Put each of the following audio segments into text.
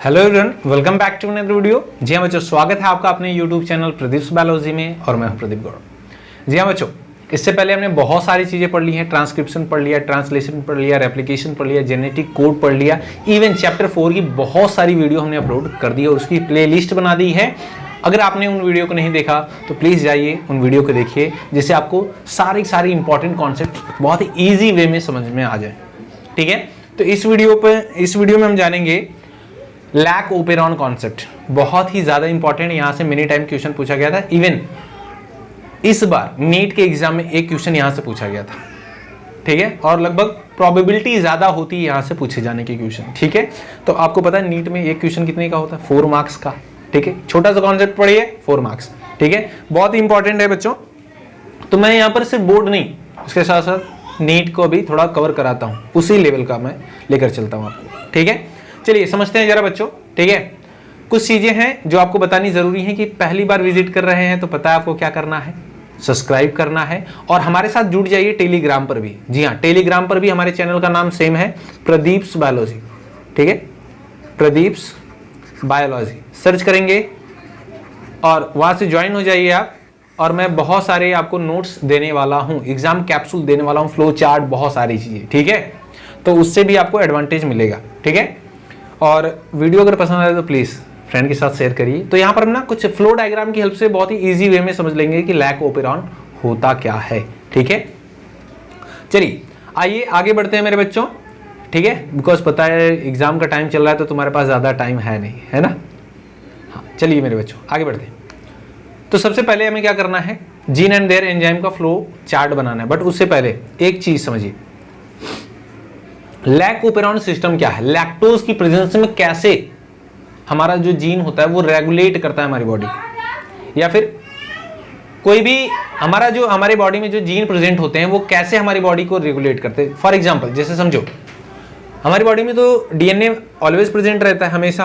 Hello everyone, welcome back to another video. जी हाँ बच्चों, स्वागत है आपका अपने यूट्यूब चैनल प्रदीप बायोलॉजी में और मैं हूं प्रदीप गौड़। जी हाँ बच्चों, इससे पहले हमने बहुत सारी चीज़ें पढ़ ली हैं। ट्रांसक्रिप्शन पढ़ लिया, ट्रांसलेशन पढ़ लिया, रेप्लिकेशन पढ़ लिया, जेनेटिक कोड पढ़ लिया, इवन चैप्टर 4 की बहुत सारी वीडियो हमने अपलोड कर दी और उसकी प्ले लिस्ट बना दी है। अगर आपने उन वीडियो को नहीं देखा तो प्लीज़ जाइए उन वीडियो को देखिए, जिससे आपको सारी इंपॉर्टेंट कॉन्सेप्ट बहुत ही ईजी वे में समझ में आ जाए। ठीक है, तो इस वीडियो में हम जानेंगे लैक ओपेरॉन कॉन्सेप्ट। बहुत ही ज़्यादा इंपॉर्टेंट, यहाँ से मेनी टाइम क्वेश्चन पूछा गया था। इवन इस बार नीट के एग्जाम में एक क्वेश्चन यहाँ से पूछा गया था। ठीक है, और लगभग प्रोबेबिलिटी ज़्यादा होती है यहाँ से पूछे जाने के क्वेश्चन। ठीक है, तो आपको पता है नीट में एक क्वेश्चन कितने का होता है? 4 मार्क्स का। ठीक है, छोटा सा कॉन्सेप्ट पढ़िए, 4 मार्क्स। ठीक है, बहुत ही इंपॉर्टेंट है बच्चों। तो मैं यहाँ पर सिर्फ बोर्ड नहीं, उसके साथ साथ नीट को भी थोड़ा कवर कराता हूँ, उसी लेवल का मैं लेकर चलता हूँ आपको। ठीक है, चलिए समझते हैं जरा बच्चों। ठीक है, कुछ चीजें हैं जो आपको बतानी जरूरी है कि पहली बार विजिट कर रहे हैं तो पता है आपको क्या करना है, सब्सक्राइब करना है और हमारे साथ जुड़ जाइए टेलीग्राम पर भी। जी हाँ, टेलीग्राम पर भी हमारे चैनल का नाम सेम है, प्रदीप्स बायोलॉजी। ठीक है, प्रदीप्स बायोलॉजी सर्च करेंगे और वहां से ज्वाइन हो जाइए आप। और मैं बहुत सारे आपको नोट्स देने वाला हूं, एग्जाम कैप्सूल देने वाला हूं, फ्लो चार्ट, बहुत सारी चीजें। ठीक है, तो उससे भी आपको एडवांटेज मिलेगा। ठीक है, और वीडियो अगर पसंद आए तो प्लीज़ फ्रेंड के साथ शेयर करिए। तो यहाँ पर हम ना कुछ फ्लो डायग्राम की हेल्प से बहुत ही इजी वे में समझ लेंगे कि लैक ओपेरॉन होता क्या है। ठीक है, चलिए आइए आगे बढ़ते हैं मेरे बच्चों। ठीक है, बिकॉज पता है एग्जाम का टाइम चल रहा है तो तुम्हारे पास ज़्यादा टाइम है नहीं, है ना। हाँ चलिए मेरे बच्चों आगे बढ़ते हैं। तो सबसे पहले हमें क्या करना है, जीन एंड देयर एंजाइम का फ्लो चार्ट बनाना है। बट उससे पहले एक चीज़ समझिए, लैक ओपेरॉन सिस्टम क्या है। लैक्टोज की प्रेजेंस में कैसे हमारा जो जीन होता है वो रेगुलेट करता है हमारी बॉडी, या फिर कोई भी हमारे बॉडी में जो जीन प्रेजेंट होते हैं वो कैसे हमारी बॉडी को रेगुलेट करते हैं। फॉर एग्जांपल जैसे समझो, हमारी बॉडी में तो डीएनए ऑलवेज प्रेजेंट रहता है हमेशा,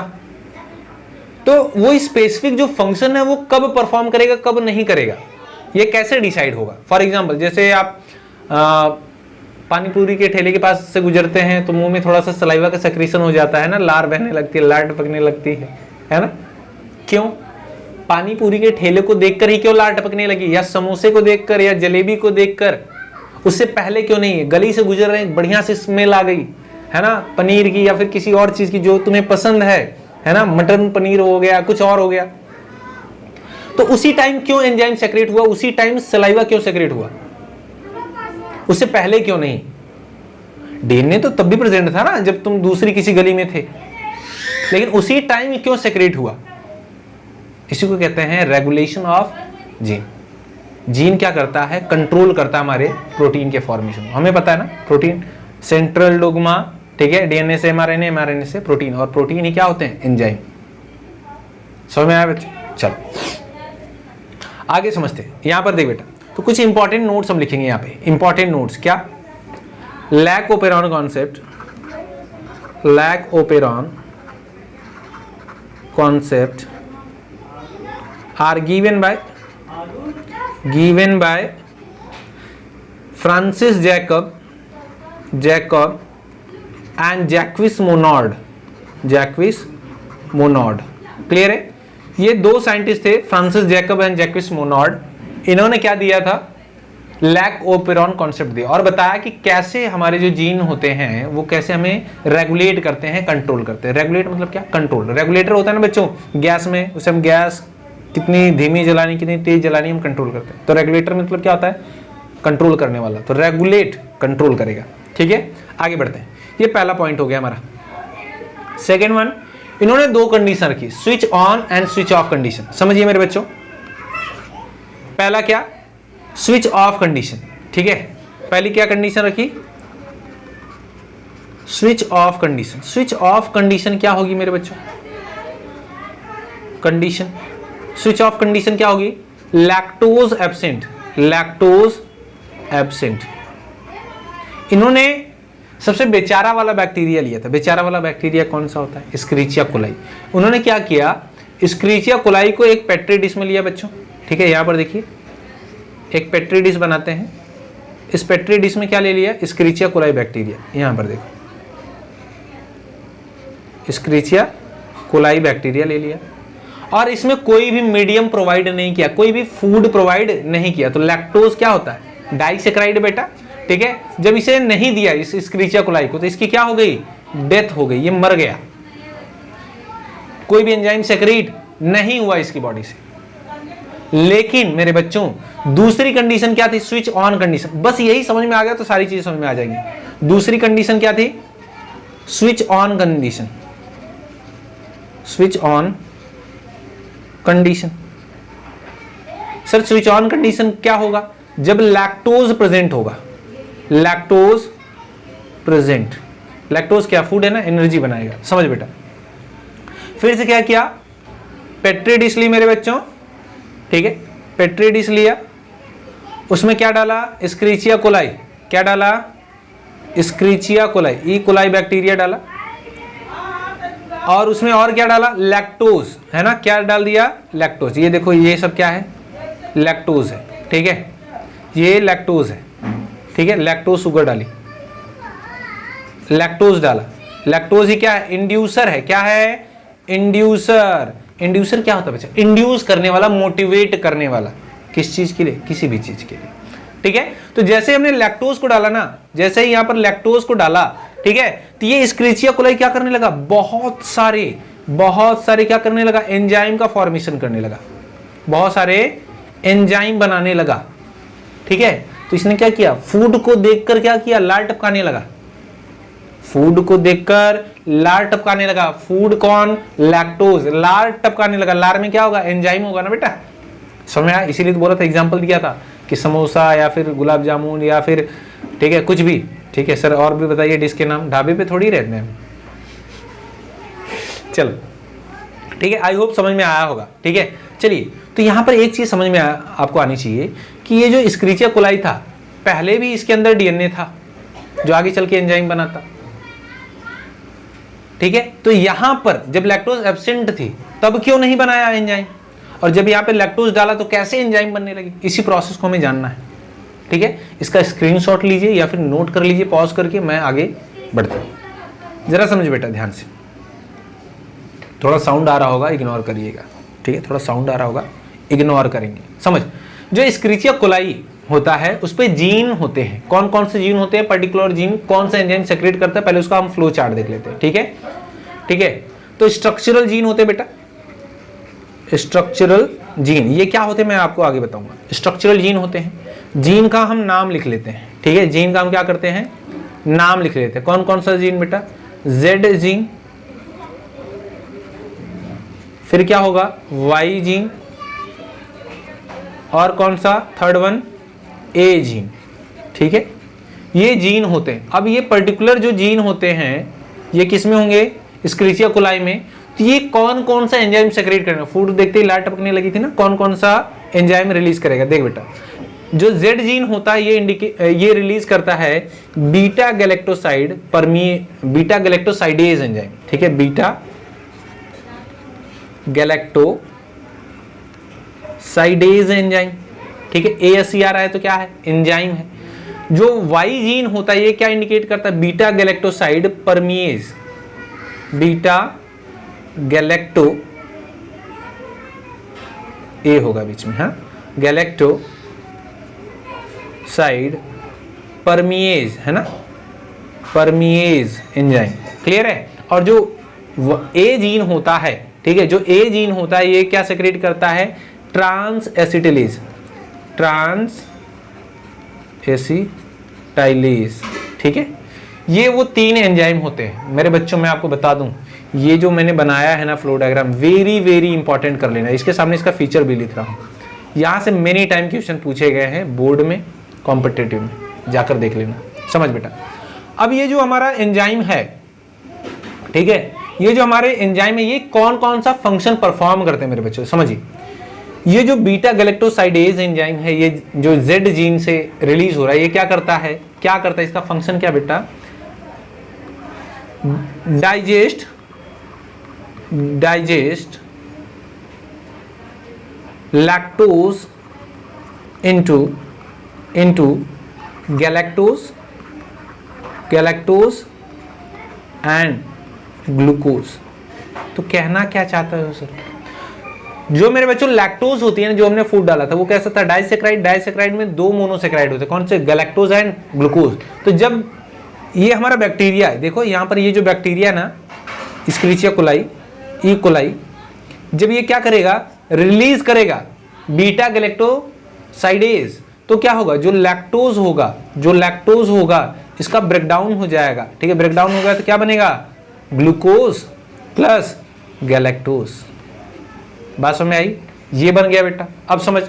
तो वो स्पेसिफिक जो फंक्शन है वो कब परफॉर्म करेगा कब नहीं करेगा, ये कैसे डिसाइड होगा। फॉर एग्जाम्पल जैसे आप पानी पूरी के ठेले के पास से गुजरते हैं तो मुंह में थोड़ा सा सलाइवा का सेक्रेशन हो जाता है ना, लार बहने लगती है, लार टपकने लगती है ना। क्यों? पानी पूरी के ठेले को देखकर ही क्यों लार टपकने लगी, या समोसे को देखकर, या जलेबी को देखकर? उससे पहले क्यों नहीं? गली से गुजर रहे हैं, बढ़िया से स्मेल आ गई है ना, पनीर की या फिर किसी और चीज की जो तुम्हें पसंद है ना, मटन पनीर हो गया, कुछ और हो गया, तो उसी टाइम क्यों एंजाइम सेक्रेट हुआ, उसी टाइम सलाइवा क्यों सेक्रेट हुआ, उससे पहले क्यों नहीं? डीएनए तो तब भी प्रेजेंट था ना जब तुम दूसरी किसी गली में थे, लेकिन उसी टाइम क्यों सेक्रेट हुआ? इसी को कहते हैं रेगुलेशन ऑफ जीन। जीन क्या करता है, कंट्रोल करता है हमारे प्रोटीन के फॉर्मेशन। हमें पता है ना, प्रोटीन सेंट्रल डोग्मा, ठीक है, डीएनए से एमआरएनए, एमआरएनए से प्रोटीन, और प्रोटीन ही क्या होते हैं? एंजाइम। समझ में आया बच्चों? चलो आगे समझते हैं। यहां पर देख बेटा, तो कुछ इंपॉर्टेंट नोट्स हम लिखेंगे यहाँ पे। इंपॉर्टेंट नोट्स क्या? Lac operon concept, lac operon concept are given by Francis Jacob and Jacques Monod. Clear है? ये दो साइंटिस्ट थे, Francis Jacob and Jacques Monod. इन्होंने क्या दिया था? लैक ओपेरॉन कॉन्सेप्ट दिया और बताया कि कैसे हमारे जो जीन होते हैं वो कैसे हमें रेगुलेट करते हैं, कंट्रोल करते हैं। रेगुलेट मतलब क्या? कंट्रोल। रेगुलेटर होता है ना बच्चों गैस में, उसे हम गैस कितनी धीमी जलानी कितनी तेज जलानी हम कंट्रोल करते हैं। तो रेगुलेटर मतलब क्या होता है? कंट्रोल करने वाला। तो रेगुलेट, कंट्रोल करेगा। ठीक है, आगे बढ़ते हैं। ये पहला पॉइंट हो गया हमारा। सेकेंड वन, इन्होंने दो कंडीशन रखी, switch on and switch off condition. समझिए मेरे बच्चों, पहला क्या? Switch off condition. ठीक है, पहली क्या कंडीशन रखी? Switch off condition. Switch off condition क्या होगी मेरे बच्चों? कंडीशन स्विच ऑफ कंडीशन क्या होगी? Lactose absent, lactose absent. इन्होंने सबसे बेचारा वाला बैक्टीरिया लिया था। बेचारा वाला बैक्टीरिया कौन सा होता है? एस्क्रिचिया कोलाई। उन्होंने क्या किया? एस्क्रिचिया कोलाई को एक पेट्री डिश में लिया बच्चों। ठीक है, यहां पर देखिए एक पेट्री डिश बनाते हैं। इस पेट्री डिश में क्या ले लिया? एस्क्रिचिया कोलाई बैक्टीरिया। यहां पर देखो, एस्क्रिचिया कोलाई बैक्टीरिया ले लिया और इसमें कोई भी मीडियम प्रोवाइड नहीं किया, कोई भी फूड प्रोवाइड नहीं किया, तो लैक्टोज क्या होता है? डाइसेक्राइड बेटा, ठीक है। जब इसे नहीं दिया इस एस्क्रिचिया कोलाई को, तो इसकी क्या हो गई? डेथ हो गई, ये मर गया, कोई भी एंजाइम सेक्रेट नहीं हुआ इसकी बॉडी से। लेकिन मेरे बच्चों दूसरी कंडीशन क्या थी? Switch on condition. बस यही समझ में आ गया तो सारी चीजें समझ में आ जाएंगी। दूसरी कंडीशन क्या थी? Switch on condition. Switch on condition. Sir switch on condition क्या होगा? जब लैक्टोज प्रेजेंट होगा। लैक्टोज प्रेजेंट, लैक्टोज क्या फूड है ना, एनर्जी बनाएगा, समझ बेटा। फिर से क्या किया? पेट्री डिश ली मेरे बच्चों, ठीक है, पेट्री डिश लिया, उसमें क्या डाला? एस्क्रिचिया कोलाई। क्या डाला? एस्क्रिचिया कोलाई, ई कोलाई बैक्टीरिया डाला, और उसमें और क्या डाला? लैक्टोज, है ना, क्या डाल दिया? लैक्टोज। ये देखो ये सब क्या है? लैक्टोज है, ठीक है, ये लैक्टोज है, ठीक है, लैक्टोज शुगर डाली, लैक्टोज डाला। लैक्टोज ही क्या है? इंड्यूसर है। क्या है? इंड्यूसर। इंड्यूसर क्या होता है बच्चा? इंड्यूस करने वाला, मोटिवेट करने वाला। किस चीज के लिए? किसी भी चीज के लिए, ठीक है। तो जैसे हमने लैक्टोज को डाला ना, जैसे ही यहां पर लैक्टोज को डाला, ठीक है, तो ये एस्क्रिचिया कोलाई क्या करने लगा? बहुत सारे क्या करने लगा? एंजाइम का फॉर्मेशन करने लगा, बहुत सारे एंजाइम बनाने लगा, ठीक है। तो इसने क्या किया? फूड को देखकर क्या किया? लार टपकाने लगा। फूड को देखकर लार टपकाने लगा। फूड कौन? लैक्टोज। लार टपकाने लगा। लार में क्या होगा? एंजाइम होगा ना बेटा, समझ आया? इसीलिए तो बोला था, एग्जांपल दिया था कि समोसा या फिर गुलाब जामुन या फिर, ठीक है, कुछ भी, ठीक है सर। और भी बताइए डिश के नाम, ढाबे पे थोड़ी रहते हैं। चलो ठीक है, आई होप समझ में आया होगा, ठीक है। चलिए, तो यहां पर एक चीज समझ में आपको आनी चाहिए कि ये जो एस्क्रिचिया कोलाई था, पहले भी इसके अंदर डीएनए था जो आगे चल के एंजाइम बनाता, ठीक है। तो यहां पर जब लैक्टोज एब्सेंट थी तब क्यों नहीं बनाया एंजाइम, और जब यहाँ पे लैक्टोज डाला तो कैसे एंजाइम बनने लगी? इसी प्रोसेस को हमें जानना है, ठीक है। इसका स्क्रीनशॉट लीजिए या फिर नोट कर लीजिए पॉज करके, मैं आगे बढ़ता हूं। जरा समझ बेटा ध्यान से, थोड़ा साउंड आ रहा होगा, इग्नोर करिएगा, ठीक है, थोड़ा साउंड आ रहा होगा, इग्नोर करेंगे। समझ, जो एस्क्रिचिया कोलाई होता है उस पे जीन होते हैं। कौन कौन से जीन होते हैं? पर्टिकुलर जीन कौन सा एंजाइम सेक्रेट करता है, पहले उसका हम फ्लो चार्ट देख लेते हैं, ठीक है, ठीक है। तो स्ट्रक्चरल जीन होते हैं बेटा, स्ट्रक्चरल जीन ये क्या होते हैं मैं आपको आगे बताऊंगा। स्ट्रक्चरल जीन होते हैं, जीन का हम नाम लिख लेते हैं, ठीक है, जीन का हम क्या करते हैं? नाम लिख लेते हैं। कौन कौन सा जीन बेटा? जेड जीन, फिर क्या होगा? वाई जीन, और कौन सा थर्ड वन? ए जीन, ठीक है। ये जीन होते हैं। अब ये पर्टिकुलर जो जीन होते हैं ये किस में होंगे? एस्क्रिचिया कोलाई में। तो ये कौन कौन सा एंजाइम सेक्रेट करेगा? फूड देखते ही लार टपकने लगी थी ना, कौन कौन सा एंजाइम रिलीज करेगा? देख बेटा, जो जेड जीन होता है ये रिलीज करता है beta galactoside beta galactosidase enzyme, ठीक है, बीटा गैलेक्टोसाइडेज एंजाइम, ठीक है। एएससी आ रहा है तो क्या है? एंजाइम है। जो वाई जीन होता है ये क्या इंडिकेट करता है? बीटा गैलेक्टोसाइड परमिएज, बीटा गैलेक्टो ए होगा बीच में, हाँ, गैलेक्टोसाइड परमिएज, है ना, परमिएज एंजाइम, क्लियर है। और जो ए जीन होता है, ठीक है, जो ए जीन होता है ये क्या सेक्रेट करता है? ट्रांस एसिटिलेज, ट्रांस एसिटाइलेज, ठीक है। ये वो तीन एंजाइम होते हैं मेरे बच्चों। मैं आपको बता दूं, ये जो मैंने बनाया है ना flow diagram, very very important कर लेना। इसके सामने इसका फीचर भी लिख रहा हूं। यहां से मेनी टाइम क्वेश्चन पूछे गए हैं बोर्ड में, कॉम्पिटिटिव में, जाकर देख लेना। समझ बेटा, अब ये जो हमारा एंजाइम है, ठीक है, ये जो हमारे एंजाइम है ये कौन कौन सा फंक्शन परफॉर्म करते हैं मेरे बच्चों? समझिए, ये जो बीटा गैलेक्टोसाइडेज एंजाइम है, ये जो जेड जीन से रिलीज हो रहा है, ये क्या करता है? क्या करता है? इसका फंक्शन क्या बेटा? Digest lactose into galactose and glucose. तो तो कहना क्या चाहता है सर? जो मेरे बच्चों लैक्टोज होती है ना, जो हमने फूड डाला था वो कैसा था? डाइसेक्राइड। डाइसेक्राइड में 2 मोनोसेक्राइड होते हैं, कौन से? Galactose and glucose. तो जब ये हमारा बैक्टीरिया है, देखो यहाँ पर ये जो बैक्टीरिया ना, एस्क्रिचिया कोलाई, ई कोलाई, जब ये क्या करेगा? रिलीज करेगा बीटा गैलेक्टोसाइडेज, तो क्या होगा? जो लैक्टोज होगा इसका ब्रेकडाउन हो जाएगा, ठीक है? ब्रेकडाउन हो गया तो क्या बनेगा? Glucose plus galactose. बात समझ में आई? ये बन गया बेटा। अब समझ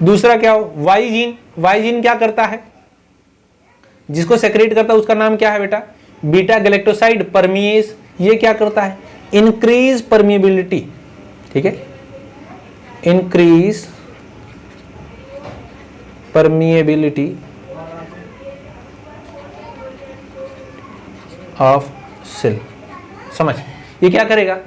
दूसरा क्या हो? Y gene. वाई जीन क्या करता है? जिसको सेक्रेट करता है उसका नाम क्या है बेटा? Beta galactoside permease. ये क्या करता है? इंक्रीज परमिएबिलिटी, ठीक है? Increase permeability of cell. समझ, ये क्या करेगा?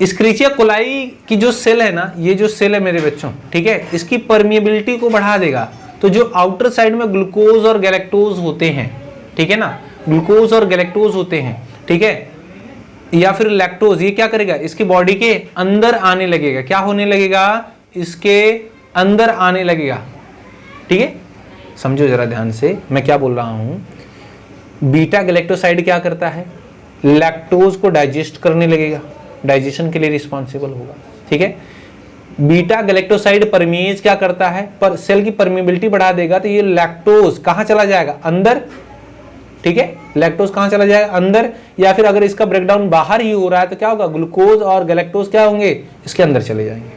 एस्क्रिचिया कोलाई की जो सेल है ना, ये जो सेल है मेरे बच्चों, ठीक है, इसकी परमिएबिलिटी को बढ़ा देगा। तो जो आउटर साइड में ग्लूकोज और गैलेक्टोज होते हैं, ठीक है ना, ग्लूकोज और गैलेक्टोज होते हैं, ठीक है, या फिर लैक्टोज, ये क्या करेगा? इसकी बॉडी के अंदर आने लगेगा। क्या होने लगेगा? इसके अंदर आने लगेगा, ठीक है? समझो जरा ध्यान से मैं क्या बोल रहा हूं। बीटा गैलेक्टोसाइड क्या करता है? लैक्टोज को डाइजेस्ट करने लगेगा, डाइजेशन के लिए रिस्पॉन्सिबल होगा, ठीक है? बीटा गैलेक्टोसाइड परमेज क्या करता है? पर सेल की परमिएबिलिटी बढ़ा देगा, तो ये लैक्टोज कहां चला जाएगा? अंदर, ठीक है? लैक्टोज कहां चला जाएगा? अंदर। या फिर अगर इसका ब्रेकडाउन बाहर ही हो रहा है तो क्या होगा? ग्लूकोज और गैलेक्टोज क्या होंगे? इसके अंदर चले जाएंगे।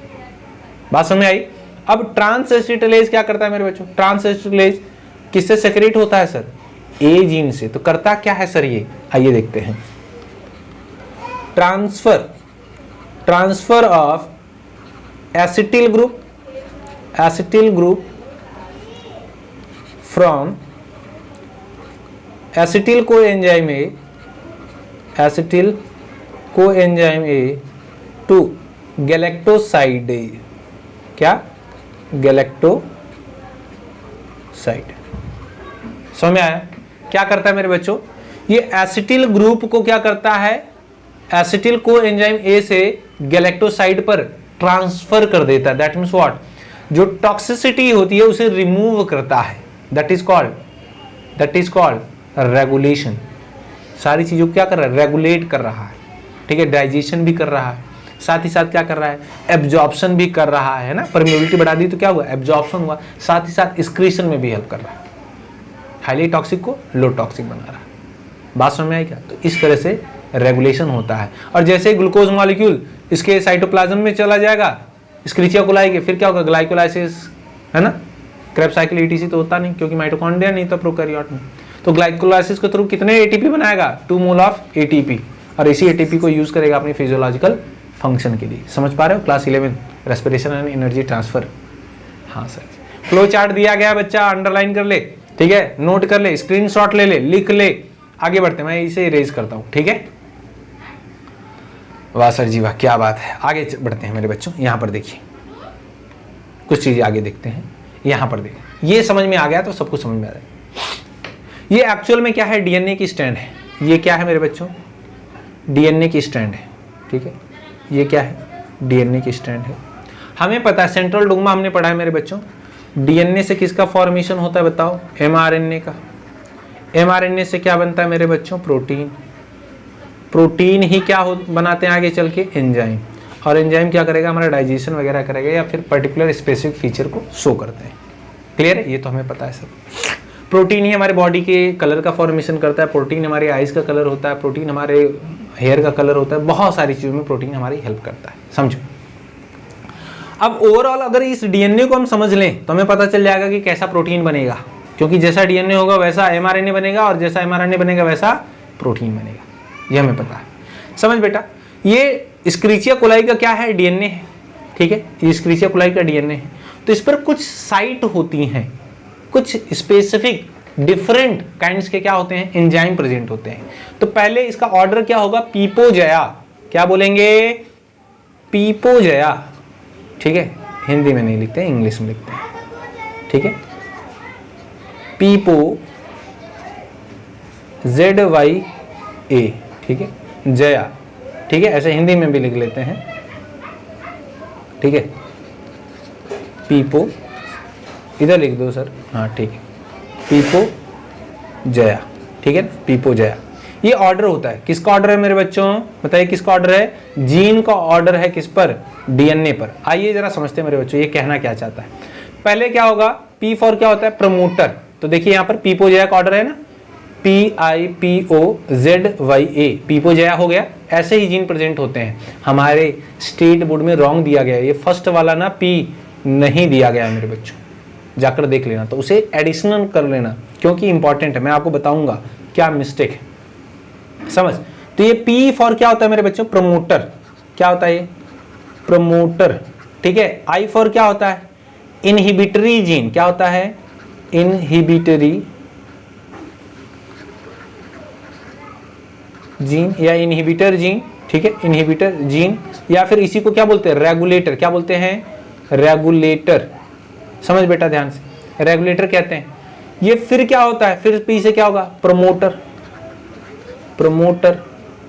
बात समझ में आई? अब ट्रांसएसिटिलेज क्या करता है मेरे बच्चों? ट्रांसएसिटिलेज किससे सेक्रेट होता है सर? ए जीन से। तो करता क्या है सर ये? आइए देखते हैं। Transfer of acetyl group from acetyl coenzyme A to galactoside. क्या? गैलेक्टोसाइड। समझ में आया? क्या करता है मेरे बच्चों? ये एसिटिल ग्रुप को क्या करता है? एसिटिल कोएंजाइम ए से गैलेक्टोसाइड पर ट्रांसफर कर देता है। That means what? जो टॉक्सिसिटी होती है उसे रिमूव करता है। That is called regulation. सारी चीजों को क्या कर रहा है? रेगुलेट कर रहा है, ठीक है? डाइजेशन भी कर रहा है, साथ ही साथ क्या कर रहा है? एब्जॉर्प्शन भी कर रहा है ना? परमिएबिलिटी बढ़ा दी तो क्या हुआ? एब्जॉर्प्शन हुआ। साथ ही साथ एक्सक्रीशन में भी हेल्प कर रहा है, हाईली टॉक्सिक को लो टॉक्सिक बना रहा है। बात समझ में आई क्या? तो इस तरह से रेगुलेशन होता है। और जैसे ग्लूकोज मॉलिक्यूल इसके साइटोप्लाज्म में चला जाएगा एस्क्रिचिया कोलाई के, फिर क्या होगा? ग्लाइकोलाइसिस, है ना? क्रेब्स साइकिल ईटीसी तो होता नहीं, क्योंकि माइटोकॉन्ड्रिया नहीं था प्रोकैरियोट में। तो ग्लाइकोलाइसिस के थ्रू कितने एटीपी बनाएगा? 2 मोल ऑफ एटीपी, और इसी एटीपी को यूज करेगा अपनी फिजियोलॉजिकल फंक्शन के लिए। समझ पा रहे हो? Class 11 respiration and energy transfer. हाँ सर, फ्लो चार्ट दिया गया बच्चा, अंडरलाइन कर ले, ठीक है? नोट कर ले, स्क्रीनशॉट ले ले, लिख ले। आगे बढ़ते हैं, मैं इसे इरेज करता हूं, ठीक है? वाह सर जी वाह, क्या बात है। आगे बढ़ते हैं मेरे बच्चों। यहां पर देखिए, कुछ चीजें आगे देखते हैं। यहां पर देखिए, ये समझ में आ गया तो सब कुछ समझ में आ रहा है। ये एक्चुअल में क्या है? डीएनए की स्ट्रैंड है। ये क्या है मेरे बच्चों? डीएनए की स्ट्रैंड है, ठीक है? ये क्या है? डीएनए की स्ट्रैंड है। हमें पता है, सेंट्रल डोग्मा हमने पढ़ा है मेरे बच्चों। डीएनए से किसका फॉर्मेशन होता है बताओ? एमआरएनए का। एमआरएनए से क्या बनता है मेरे बच्चों? प्रोटीन। प्रोटीन ही क्या बनाते हैं आगे चल के? एंजाइम। और एंजाइम क्या करेगा? हमारा डाइजेशन वगैरह करेगा, या फिर पर्टिकुलर स्पेसिफिक फीचर को शो करते हैं। क्लियर है? ये तो हमें पता है सब। प्रोटीन ही हमारे बॉडी के कलर का फॉर्मेशन करता है, प्रोटीन हमारे आइज का कलर होता है, प्रोटीन हमारे हेयर का कलर होता है, बहुत सारी चीज़ों में प्रोटीन हमारी हेल्प करता है। समझो। अब ओवरऑल अगर इस डीएनए को हम समझ लें तो हमें पता चल जाएगा कि कैसा प्रोटीन बनेगा, क्योंकि जैसा डीएनए होगा वैसा एमआरएनए बनेगा, और जैसा एमआरएनए बनेगा वैसा प्रोटीन बनेगा। ये हमें पता है। समझ बेटा, ये एस्क्रिचिया कोलाई का क्या है? डीएनए है, ठीक है? ये एस्क्रिचिया कोलाई का डीएनए है। तो इस पर कुछ साइट होती हैं, कुछ स्पेसिफिक डिफरेंट काइंड्स के क्या होते हैं? एंजाइम प्रेजेंट होते हैं। तो पहले इसका ऑर्डर क्या होगा? पीपोजया। क्या बोलेंगे? पीपोजया, ठीक है? हिंदी में नहीं लिखते, इंग्लिश में लिखते हैं, ठीक है? पीपो ZYA, ठीक है? जया, ठीक ठीक है, ऐसे हिंदी में भी लिख लेते हैं, ठीक है, पीपो, इधर लिख दो सर, हाँ ठीक है, पीपो जया, ठीक है, पीपो जया। ये ऑर्डर होता है, किसका ऑर्डर है मेरे बच्चों, बताइए किसका ऑर्डर है, जीन का ऑर्डर है, किस पर, डीएनए पर। आइए जरा समझते हैं मेरे बच्चों ये कहना क्या चाहता है। पहले क्या होगा, पी फॉर क्या होता है, प्रमोटर। तो देखिए यहाँ पर पीपो जया का ऑर्डर है ना, PIPOZYA, पीपो जया हो गया। ऐसे ही जीन प्रेजेंट होते हैं, हमारे स्टेट बोर्ड में रॉन्ग दिया गया है, ये फर्स्ट वाला ना पी नहीं दिया गया है मेरे बच्चों, जाकर देख लेना, तो उसे एडिशनल कर लेना क्योंकि इंपॉर्टेंट है, मैं आपको बताऊंगा क्या मिस्टेक है, समझ। तो ये पी फॉर क्या होता है मेरे बच्चों, प्रमोटर, क्या होता है ये, प्रमोटर, ठीक है। आई फॉर क्या होता है, इनहिबिटरी जीन, क्या होता है, इनहिबिटरी जीन या इनहिबिटर जीन, ठीक है, इनहिबिटर जीन, या फिर इसी को क्या बोलते हैं, रेगुलेटर, क्या बोलते हैं, रेगुलेटर, समझ बेटा ध्यान से, रेगुलेटर कहते हैं। ये फिर क्या होता है, फिर पी से क्या होगा, प्रमोटर, प्रमोटर।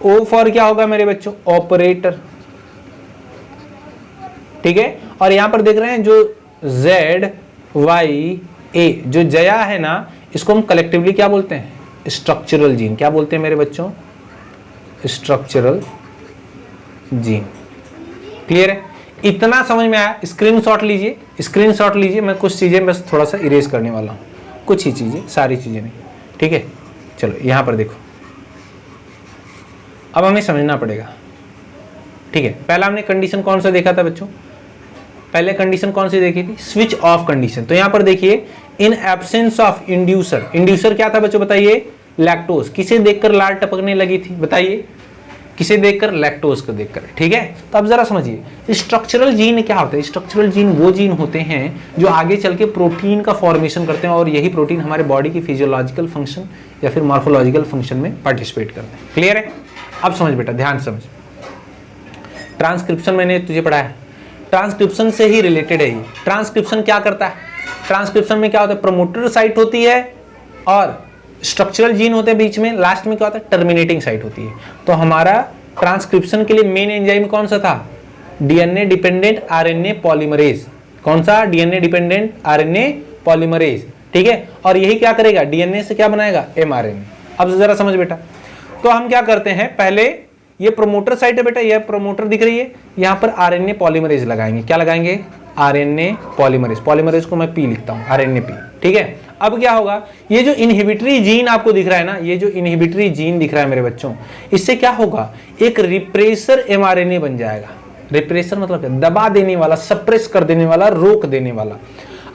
ओ फॉर क्या होगा मेरे बच्चों, ऑपरेटर, ठीक है। और यहां पर देख रहे हैं जो ZYA, जो जया है ना, इसको हम कलेक्टिवली क्या बोलते हैं, स्ट्रक्चरल जीन, क्या बोलते हैं मेरे बच्चों, स्ट्रक्चरल जीन। क्लियर है, इतना समझ में आया। स्क्रीनशॉट लीजिए, स्क्रीनशॉट लीजिए, मैं कुछ चीजें बस थोड़ा सा इरेज करने वाला हूं, कुछ ही चीजें, सारी चीजें नहीं, ठीक है। चलो यहां पर देखो, अब हमें समझना पड़ेगा, ठीक है। पहला हमने कंडीशन कौन सा देखा था बच्चों, पहले कंडीशन कौन सी देखी थी, स्विच ऑफ कंडीशन। तो यहां पर देखिए, in absence of inducer, inducer क्या था बच्चों बताइए, लैक्टोज। किसे देखकर लाल टपकने लगी थी बताइए, किसे देखकर, लैक्टोज को देखकर, ठीक है। तो अब जरा समझिए स्ट्रक्चरल जीन क्या होता है, स्ट्रक्चरल जीन वो जीन होते हैं जो आगे चल के प्रोटीन का फॉर्मेशन करते हैं, और यही प्रोटीन हमारे बॉडी की फिजियोलॉजिकल फंक्शन या फिर मॉर्फोलॉजिकल फंक्शन में पार्टिसिपेट करते हैं। क्लियर है, अब समझ बेटा, ध्यान समझ। ट्रांसक्रिप्शन मैंने तुझे पढ़ाया, ट्रांसक्रिप्शन से ही रिलेटेड है ये। ट्रांसक्रिप्शन क्या करता है, ट्रांसक्रिप्शन में क्या होता है, प्रमोटर साइट होती है और स्ट्रक्चरल जीन होते हैं बीच में, लास्ट में क्या होता है, टर्मिनेटिंग साइट होती है। तो हमारा ट्रांसक्रिप्शन के लिए मेन एंजाइम कौन सा था, डीएनए डिपेंडेंट आरएनए पॉलीमरेज। कौन सा, डीएनए डिपेंडेंट आरएनए पॉलीमरेज, ठीक है। और यही क्या करेगा, डीएनए से क्या बनाएगा, एमआरएनए। अब जरा समझ बेटा, तो हम क्या करते हैं, पहले ये प्रोमोटर साइट है बेटा, ये प्रोमोटर दिख रही है, यहां पर आरएनए पॉलीमरेज लगाएंगे, क्या लगाएंगे, आरएनए पॉलीमरेज। पॉलीमरेज को मैं पी लिखता हूं, आरएनए पी, ठीक है। अब क्या होगा, ये जो इनहिबिटरी जीन आपको दिख रहा है ना, ये जो इनहिबिटरी जीन दिख रहा है मेरे बच्चों, इससे क्या होगा, एक रिप्रेसर एमआरएनए बन जाएगा। रिप्रेसर मतलब दबा देने वाला, सप्रेस कर देने वाला, रोक देने वाला।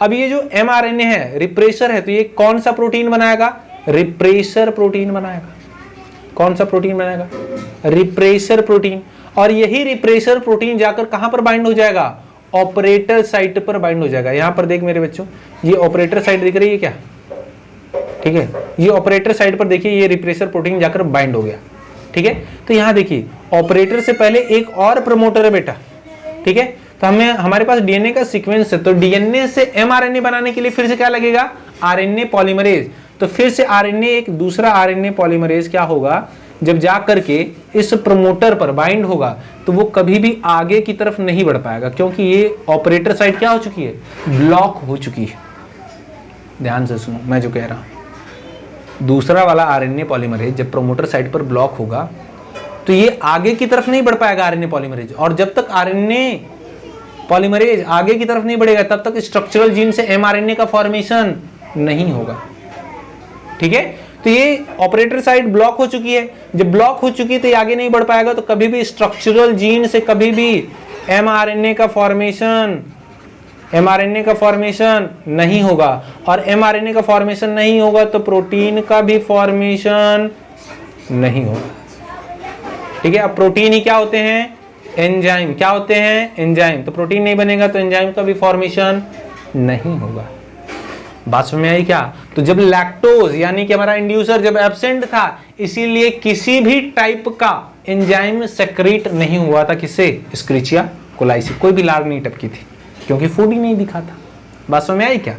अब ये जो एमआरएनए है, रिप्रेसर है, तो ये कौन सा प्रोटीन बनाएगा, रिप्रेसर प्रोटीन बनाएगा। कौन सा प्रोटीन बनाएगा, रिप्रेसर प्रोटीन। और यही रिप्रेसर प्रोटीन जाकर कहां पर बाइंड हो जाएगा, ऑपरेटर साइट पर बाइंड हो जाएगा। यहां पर देख मेरे बच्चों, ये ऑपरेटर साइट दिख रही है क्या, ठीक है, ये ऑपरेटर साइट पर देखिए, ये रिप्रेसर प्रोटीन जाकर बाइंड हो गया, ठीक है। तो यहां देखिए, ऑपरेटर से पहले एक और प्रमोटर है बेटा, ठीक है। तो हमारे पास डीएनए का सीक्वेंस है, तो डीएनए से एमआरएनए बनाने के लिए फिर से क्या लगेगा, आरएनए पॉलीमरेज। तो फिर से आरएनए, एक दूसरा आरएनए पॉलीमरेज क्या होगा, जब जा करके इस प्रमोटर पर बाइंड होगा तो वो कभी भी आगे की तरफ नहीं बढ़ पाएगा, क्योंकि ये ऑपरेटर साइट क्या हो चुकी है, ब्लॉक हो चुकी है। ध्यान से सुनो मैं जो कह रहा हूं, दूसरा वाला आरएनए पॉलीमरेज जब प्रमोटर साइट पर ब्लॉक होगा तो ये आगे की तरफ नहीं बढ़ पाएगा आरएनए पॉलीमरेज, और जब तक आरएनए पॉलीमरेज आगे की तरफ नहीं बढ़ेगा तब तक स्ट्रक्चरल जीन से एमआरएनए का फॉर्मेशन नहीं होगा, ठीक है। तो ये ऑपरेटर साइट ब्लॉक हो चुकी है, जब ब्लॉक हो चुकी है तो ये आगे नहीं बढ़ पाएगा, तो कभी भी स्ट्रक्चरल जीन से कभी भी एमआरएनए का फॉर्मेशन नहीं होगा, और एमआरएनए का फॉर्मेशन नहीं होगा तो प्रोटीन का भी फॉर्मेशन नहीं होगा, ठीक है। अब प्रोटीन ही क्या होते हैं, एंजाइम। क्या होते हैं, एंजाइम। तो प्रोटीन नहीं बनेगा तो एंजाइम का भी फॉर्मेशन नहीं होगा। बात समझ में आई क्या। तो जब लैक्टोज यानी कि हमारा इंड्यूसर जब एब्सेंट था, इसीलिए किसी भी टाइप का एंजाइम सेक्रेट नहीं हुआ था, किससे, एस्क्रिचिया कोलाई से। कोई भी लार नहीं टपकी थी क्योंकि फूड ही नहीं दिखा था। बात समझ में आई क्या।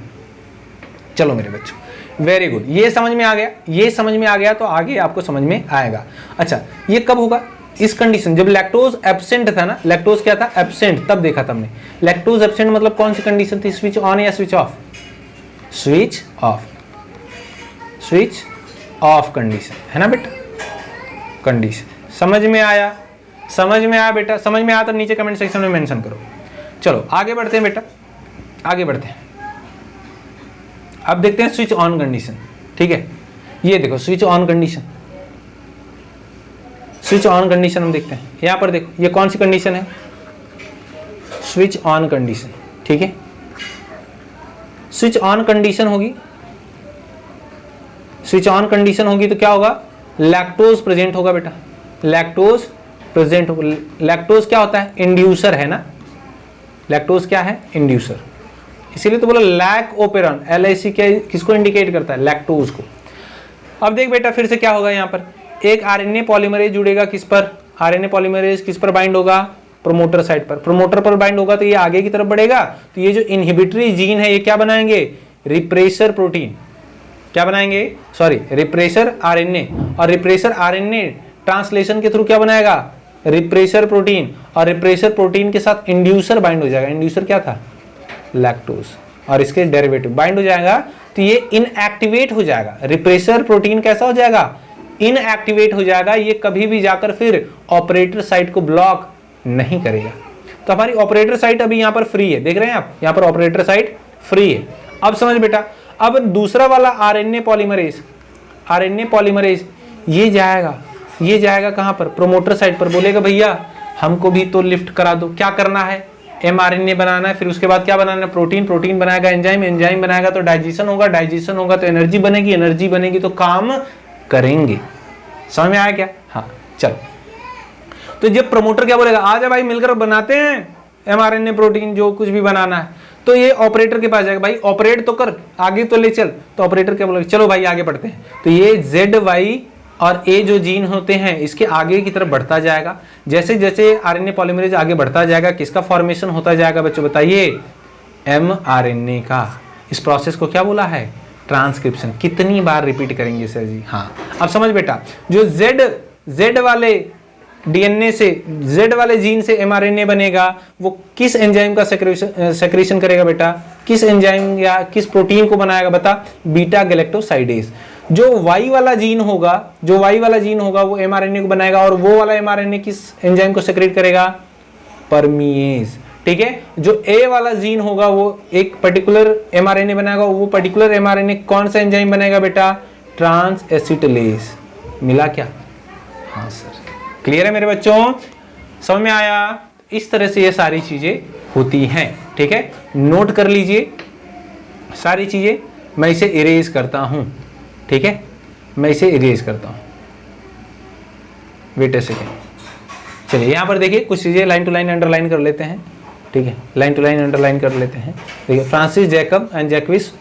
चलो मेरे बच्चों, वेरी गुड, ये समझ में आ गया, ये समझ में आ गया तो आगे आपको समझ में आएगा। अच्छा, ये कब होगा, इस कंडीशन जब लैक्टोज एब्सेंट था ना, लैक्टोज क्या था, एब्सेंट, तब देखा था हमने। लैक्टोज एब्सेंट मतलब कौन सी कंडीशन थी, स्विच ऑन या switch off, switch off, switch off condition है ना बेटा, कंडीशन। समझ में आया, समझ में आया बेटा, समझ में आया तो नीचे कमेंट सेक्शन में मेंशन करो। चलो आगे बढ़ते हैं बेटा, आगे बढ़ते हैं। अब देखते हैं स्विच ऑन कंडीशन, ठीक है। ये देखो switch on condition, switch on condition हम देखते हैं। यहां पर देखो ये कौन सी कंडीशन है, स्विच ऑन कंडीशन, ठीक है। स्विच ऑन कंडीशन होगी, स्विच ऑन कंडीशन होगी तो क्या होगा, लैक्टोज प्रेजेंट होगा बेटा, लैक्टोज प्रेजेंट होगा। लैक्टोज क्या होता है, इंड्यूसर है ना, लैक्टोज क्या है, इंड्यूसर, इसीलिए तो बोला लैक ओपेरॉन, LAC क्या किसको इंडिकेट करता है, लैक्टोज को। अब देख बेटा फिर से क्या होगा, यहाँ पर एक RNA पॉलीमरेज जुड़ेगा किस पर, RNA पॉलीमरेज किस पर बाइंड होगा, प्रोमोटर साइट पर, प्रोमोटर पर बाइंड होगा तो ये आगे की तरफ बढ़ेगा, तो ये जो इनहिबिटरी जीन है ये क्या बनाएंगे, रिप्रेसर प्रोटीन, क्या बनाएंगे, सॉरी रिप्रेसर RNA, और रिप्रेसर RNA ट्रांसलेशन के थ्रू क्या बनाएगा, रिप्रेसर प्रोटीन, और रिप्रेसर प्रोटीन के साथ इंड्यूसर बाइंड हो जाएगा। इंड्यूसर क्या था, लैक्टोज, और इसके डेरिवेटिव बाइंड हो जाएगा तो ये इनएक्टिवेट हो जाएगा। रिप्रेसर प्रोटीन कैसा हो जाएगा, इनएक्टिवेट हो जाएगा, ये कभी भी जाकर फिर ऑपरेटर साइट को ब्लॉक नहीं करेगा। तो हमारी ऑपरेटर साइट अभी यहाँ पर फ्री है, देख रहे हैं आप, यहाँ पर ऑपरेटर साइट फ्री है। अब समझ बेटा, अब दूसरा वाला RNA पॉलीमरेज, RNA पॉलीमरेज ये जाएगा कहाँ पर, प्रोमोटर साइट पर, बोलेगा भैया हमको भी तो लिफ्ट करा दो। क्या करना है, mRNA बनाना है, फिर उसके बाद क्या बनाना है, प्रोटीन, प्रोटीन बनाएगा एंजाइम, एंजाइम बनाएगा तो डाइजेशन होगा, डाइजेशन होगा तो एनर्जी बनेगी, एनर्जी बनेगी तो काम करेंगे। समझ में आया क्या, हाँ चलो। तो जब प्रमोटर क्या बोलेगा, आजा भाई मिलकर बनाते हैं mRNA प्रोटीन, जो कुछ भी बनाना है, तो ये ऑपरेटर के पास जाएगा, भाई ऑपरेट तो कर, आगे तो ले चल। तो ऑपरेटर क्या बोलेगा, चलो भाई आगे बढ़ते हैं। तो ये ZY और A जो जीन होते हैं इसके आगे की तरफ बढ़ता जाएगा। जैसे जैसे RNA पॉलीमरेज आगे बढ़ता जाएगा, किसका फॉर्मेशन होता जाएगा बच्चों बताइए, mRNA का। इस प्रोसेस को क्या बोला है, ट्रांसक्रिप्शन। कितनी बार रिपीट करेंगे सर जी, हाँ अब समझ बेटा, जो Z वाले DNA से, Z वाले जीन से mRNA बनेगा, वो किस एंजाइम का सेक्रेशन करेगा बेटा, किस एंजाइम या किस प्रोटीन को बनाएगा बता, बीटा गैलेक्टोसाइडेज। जो Y वाला जीन होगा, जो Y वाला जीन होगा वो mRNA को बनाएगा, और वो वाला mRNA किस एंजाइम को सेक्रेट करेगा, परमिएज, ठीक है। जो A वाला जीन होगा वो एक पर्टिकुलर mRNA बनाएगा, वो पर्टिकुलर mRNA कौन सा एंजाइम बनाएगा बेटा, ट्रांस एसिटिलेज। मिला क्या, हाँ सर, क्लियर है मेरे बच्चों, समझ में आया। इस तरह से ये सारी चीजें होती हैं, ठीक है। नोट कर लीजिए सारी चीजें, मैं इसे इरेज करता हूं, ठीक है, मैं इसे इरेज करता हूं, वेट अ सेकेंड। चलिए यहाँ पर देखिए कुछ चीजें लाइन टू लाइन अंडरलाइन कर लेते हैं, ठीक है, लाइन टू लाइन अंडरलाइन कर लेते हैं। देखिए Francis Jacob and Jacques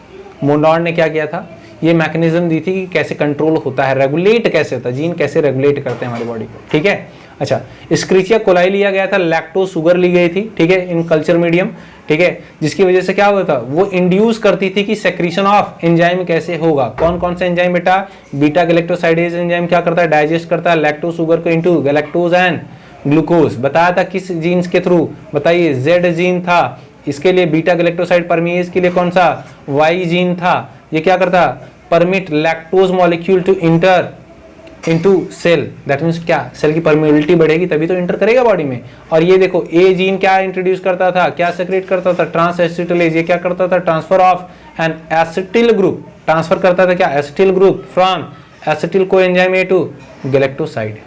Monod ने क्या किया था, ये मैकेनिज्म दी थी कि कैसे कंट्रोल होता है, रेगुलेट कैसे होता है, जीन कैसे रेगुलेट करते हैं हमारी बॉडी को, ठीक है। अच्छा, स्क्रीचिया कोलाई लिया गया था, लैक्टोज शुगर ली गई थी, ठीक है, इन कल्चर मीडियम, ठीक है, जिसकी वजह से क्या हुआ था, वो इंड्यूस करती थी कि सेक्रीशन ऑफ एंजाइम कैसे होगा। कौन कौन से एंजाइम बेटा, बीटा गैलेक्टोसाइडेज एंजाइम क्या करता है, डाइजेस्ट करता है लैक्टोज शुगर को इनटू गैलेक्टोज एंड ग्लूकोज। बताया था किस जीन्स के थ्रू, बताइए, Z जीन था, इसके लिए बीटा गैलेक्टोसाइड परमीएज के लिए कौन सा, Y जीन था। ये क्या करता, permit lactose molecule to enter into cell, that means क्या, सेल की परमिबिलिटी बढ़ेगी तभी तो इंटर करेगा बॉडी में। और ये देखो A जीन क्या इंट्रोड्यूस करता था, क्या सेक्रेट करता था, ट्रांस एसिटिलेज। ये क्या करता था, transfer of an acetyl group, transfer करता था क्या, acetyl group from acetyl coenzyme A to galactoside.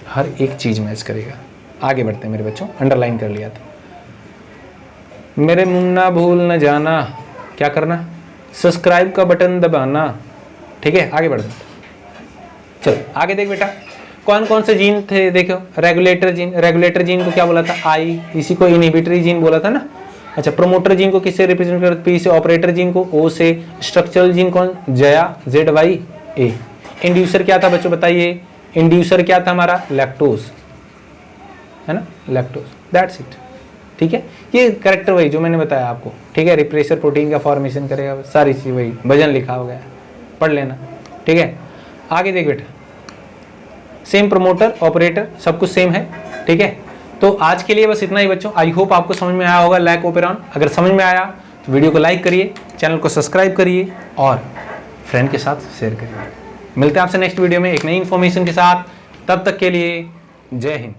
हर एक चीज मैच करेगा। आगे बढ़ते हैं मेरे बच्चों, अंडरलाइन कर लिया था, मेरे मुन्ना भूल न जाना, क्या करना, सब्सक्राइब का बटन दबाना, ठीक है। आगे बढ़ते हैं, चलो आगे देख बेटा, कौन कौन से जीन थे, देखो, रेगुलेटर जीन, रेगुलेटर जीन को क्या बोला था, I, इसी को इनहिबिटरी जीन बोला था ना। अच्छा, प्रोमोटर जीन को किससे रिप्रेजेंट करते, P से, ऑपरेटर जीन को O से, स्ट्रक्चरल जीन कौन, जया, ZYA। इंड्यूसर क्या था बच्चों बताइए, इंड्यूसर क्या था हमारा, लैक्टोज, है ना, लैक्टोज, दैट्स इट, ठीक है। ये कैरेक्टर वही जो मैंने बताया आपको, ठीक है, रिप्रेसर प्रोटीन का फॉर्मेशन करेगा, सारी चीज वही, वजन लिखा हो गया, पढ़ लेना, ठीक है। आगे देख बेटा, सेम प्रमोटर ऑपरेटर सब कुछ सेम है, ठीक है। तो आज के लिए बस इतना ही बच्चों। आई होप आपको समझ में आया होगा लैक ओपेरॉन। अगर समझ में आया तो वीडियो को लाइक करिए, चैनल को सब्सक्राइब करिए और फ्रेंड के साथ शेयर करिए। मिलते हैं आपसे नेक्स्ट वीडियो में एक नई इन्फॉर्मेशन के साथ। तब तक के लिए जय हिंद।